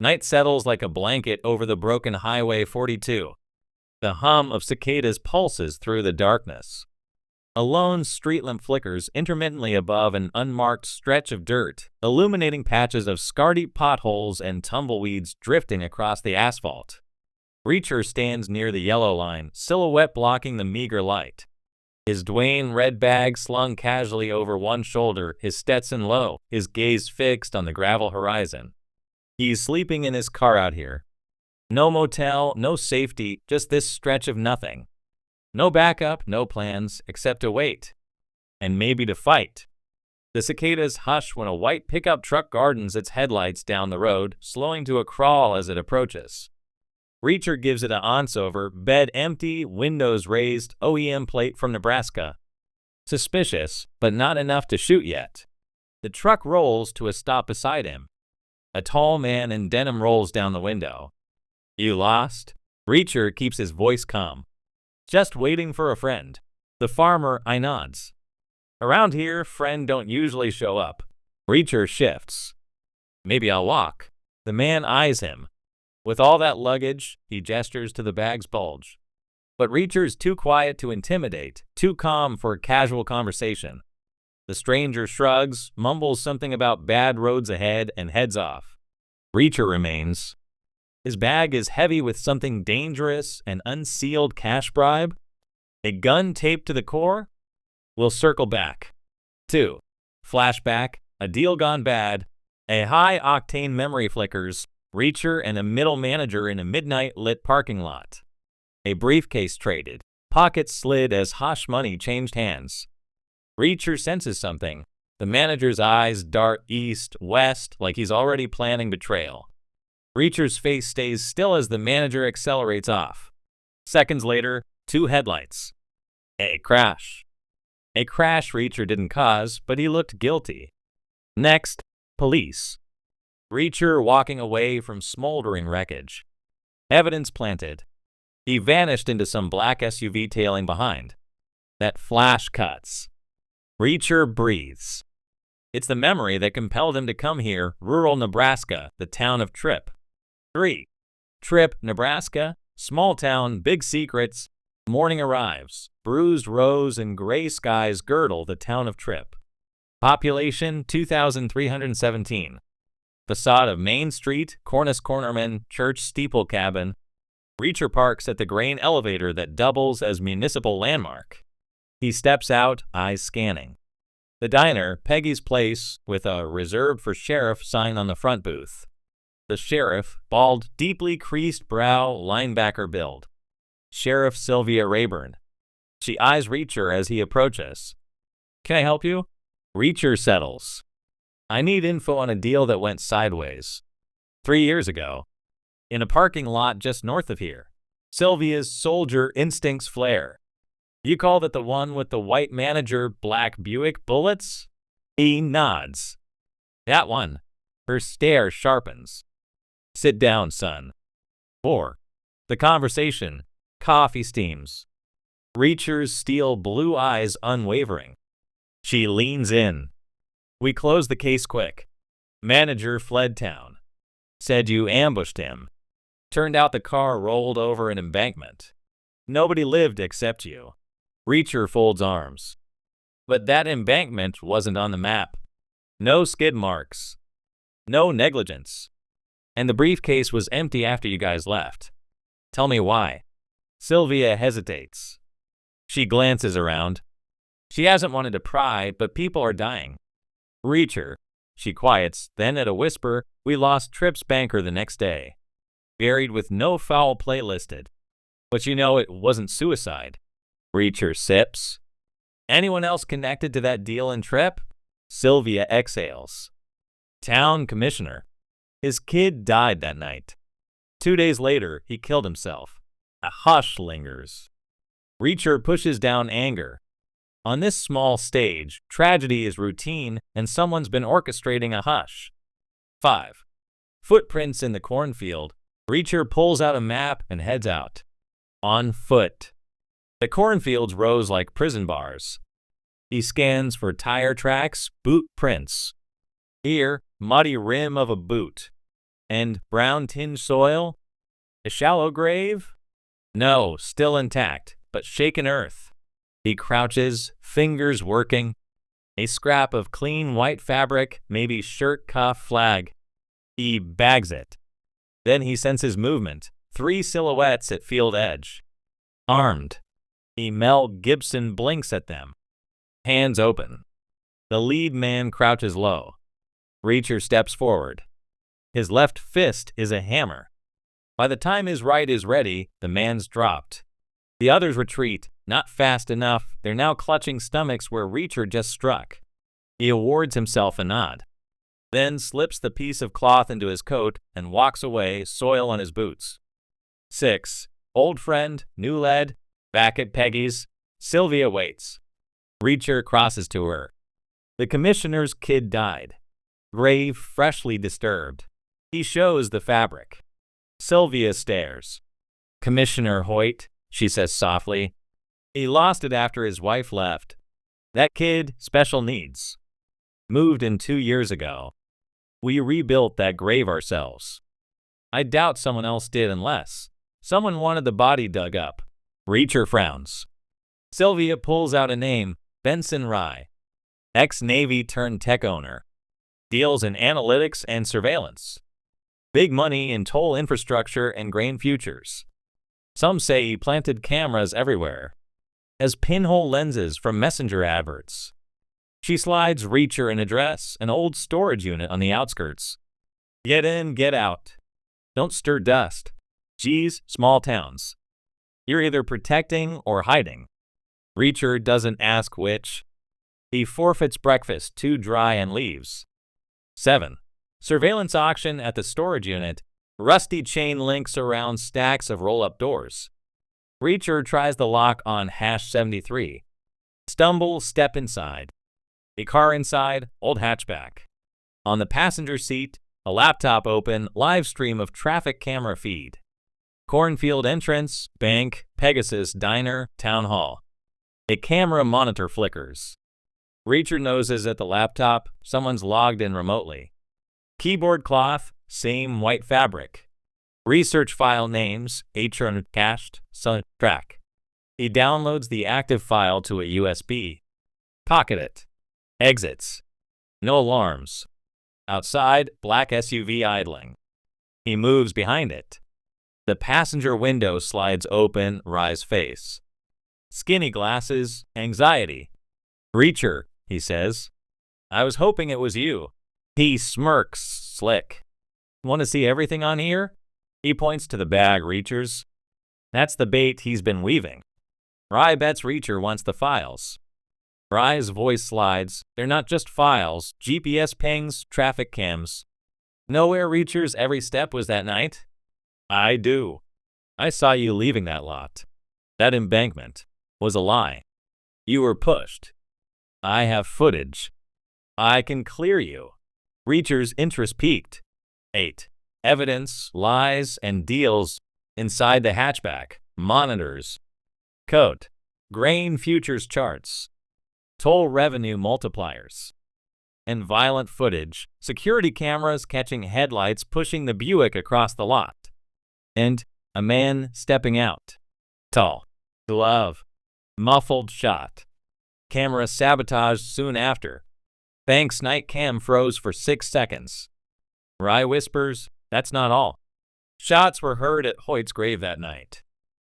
Night settles like a blanket over the broken Highway 42. The hum of cicadas pulses through the darkness. A lone street lamp flickers intermittently above an unmarked stretch of dirt, illuminating patches of scar-deep potholes and tumbleweeds drifting across the asphalt. Reacher stands near the yellow line, silhouette blocking the meager light. His Dwayne red bag slung casually over one shoulder, his Stetson low, his gaze fixed on the gravel horizon. He's sleeping in his car out here. No motel, no safety, just this stretch of nothing. No backup, no plans, except to wait. And maybe to fight. The cicadas hush when a white pickup truck gardens its headlights down the road, slowing to a crawl as it approaches. Reacher gives it a once-over, bed empty, windows raised, OEM plate from Nebraska. Suspicious, but not enough to shoot yet. The truck rolls to a stop beside him. A tall man in denim rolls down the window. "You lost?" Reacher keeps his voice calm. "Just waiting for a friend." The farmer, I nods. "Around here, friend don't usually show up." Reacher shifts. "Maybe I'll walk." The man eyes him. With all that luggage, he gestures to the bag's bulge. But Reacher's too quiet to intimidate, too calm for a casual conversation. The stranger shrugs, mumbles something about bad roads ahead, and heads off. Reacher remains. His bag is heavy with something dangerous, an unsealed cash bribe. A gun taped to the core? We'll circle back. 2. Flashback, a deal gone bad. A high-octane memory flickers. Reacher and a middle manager in a midnight-lit parking lot. A briefcase traded. Pockets slid as hush money changed hands. Reacher senses something. The manager's eyes dart east, west, like he's already planning betrayal. Reacher's face stays still as the manager accelerates off. Seconds later, 2 headlights. A crash. A crash Reacher didn't cause, but he looked guilty. Next, police. Reacher walking away from smoldering wreckage. Evidence planted. He vanished into some black SUV tailing behind. That flash cuts. Reacher breathes. It's the memory that compelled him to come here, rural Nebraska, the town of Tripp. 3. Tripp, Nebraska, small town, big secrets. Morning arrives. Bruised rose and gray skies girdle the town of Tripp. Population 2,317. Facade of Main Street, cornice cornerman, church steeple cabin. Reacher parks at the grain elevator that doubles as municipal landmark. He steps out, eyes scanning. The diner, Peggy's Place, with a "Reserved for Sheriff" sign on the front booth. The sheriff, bald, deeply creased brow, linebacker build. Sheriff Sylvia Rayburn. She eyes Reacher as he approaches. "Can I help you?" Reacher settles. "I need info on a deal that went sideways 3 years ago. In a parking lot just north of here. Sylvia's soldier instincts flare. You call that the one with the white manager, black Buick bullets?" He nods. "That one." Her stare sharpens. "Sit down, son." 4. The conversation. Coffee steams. Reacher's steel blue eyes unwavering. She leans in. "We closed the case quick. Manager fled town. Said you ambushed him. Turned out the car rolled over an embankment. Nobody lived except you." Reacher folds arms. "But that embankment wasn't on the map. No skid marks. No negligence. And the briefcase was empty after you guys left. Tell me why." Sylvia hesitates. She glances around. She hasn't wanted to pry, but people are dying. "Reacher." She quiets, then at a whisper, "We lost Tripp's banker the next day. Buried with no foul play listed. But you know it wasn't suicide." Reacher sips. "Anyone else connected to that deal in Tripp?" Sylvia exhales. "Town commissioner. His kid died that night. 2 days later, he killed himself. A hush lingers." Reacher pushes down anger. On this small stage, tragedy is routine, and someone's been orchestrating a hush. 5. Footprints in the cornfield. Reacher pulls out a map and heads out. On foot. The cornfields rose like prison bars. He scans for tire tracks, boot prints. Here, muddy rim of a boot. And brown-tinged soil? A shallow grave? No, still intact, but shaken earth. He crouches, fingers working. A scrap of clean white fabric, maybe shirt cuff flag. He bags it. Then he senses movement. 3 silhouettes at field edge. Armed. Mel Gibson blinks at them. Hands open. The lead man crouches low. Reacher steps forward. His left fist is a hammer. By the time his right is ready, the man's dropped. The others retreat, not fast enough. They're now clutching stomachs where Reacher just struck. He awards himself a nod. Then slips the piece of cloth into his coat and walks away, soil on his boots. 6. Old friend, new lead, back at Peggy's. Sylvia waits. Reacher crosses to her. The commissioner's kid died. Grave freshly disturbed. He shows the fabric. Sylvia stares. Commissioner Hoyt, she says softly. He lost it after his wife left. That kid, special needs. Moved in 2 years ago. We rebuilt that grave ourselves. I doubt someone else did unless someone wanted the body dug up. Reacher frowns. Sylvia pulls out a name, Benson Rye. Ex-Navy turned tech owner. Deals in analytics and surveillance. Big money in toll infrastructure and grain futures. Some say he planted cameras everywhere. Has pinhole lenses from messenger adverts. She slides Reacher an address, an old storage unit on the outskirts. Get in, get out. Don't stir dust. Geez, small towns. You're either protecting or hiding. Reacher doesn't ask which. He forfeits breakfast, too dry, and leaves. 7. Surveillance auction at the storage unit. Rusty chain links around stacks of roll-up doors. Reacher tries the lock on #73. Stumble, step inside. A car inside, old hatchback. On the passenger seat, a laptop open, live stream of traffic camera feed. Cornfield entrance, bank, Pegasus, diner, town hall. A camera monitor flickers. Reacher noses at the laptop, someone's logged in remotely. Keyboard cloth, same white fabric. Research file names, HR cached, track. He downloads the active file to a USB. Pocket it. Exits. No alarms. Outside, black SUV idling. He moves behind it. The passenger window slides open, Rye's face. Skinny glasses, anxiety. Reacher, he says. I was hoping it was you. He smirks, slick. Want to see everything on here? He points to the bag Reacher's. That's the bait he's been weaving. Rye bets Reacher wants the files. Rye's voice slides. They're not just files, GPS pings, traffic cams. Know where Reacher's every step was that night? I do. I saw you leaving that lot. That embankment was a lie. You were pushed. I have footage. I can clear you. Reacher's interest peaked. 8. Evidence, lies, and deals inside the hatchback. Monitors. Code. Grain futures charts. Toll revenue multipliers. And violent footage. Security cameras catching headlights pushing the Buick across the lot. And a man stepping out. Tall. Glove. Muffled shot. Camera sabotaged soon after. Bank's night cam froze for 6 seconds. Rye whispers, that's not all. Shots were heard at Hoyt's grave that night.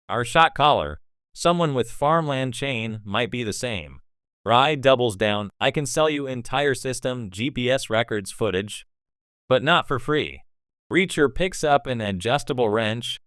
Our shot caller, someone with farmland chain, might be the same. Rye doubles down, I can sell you entire system GPS records footage, but not for free. Reacher picks up an adjustable wrench,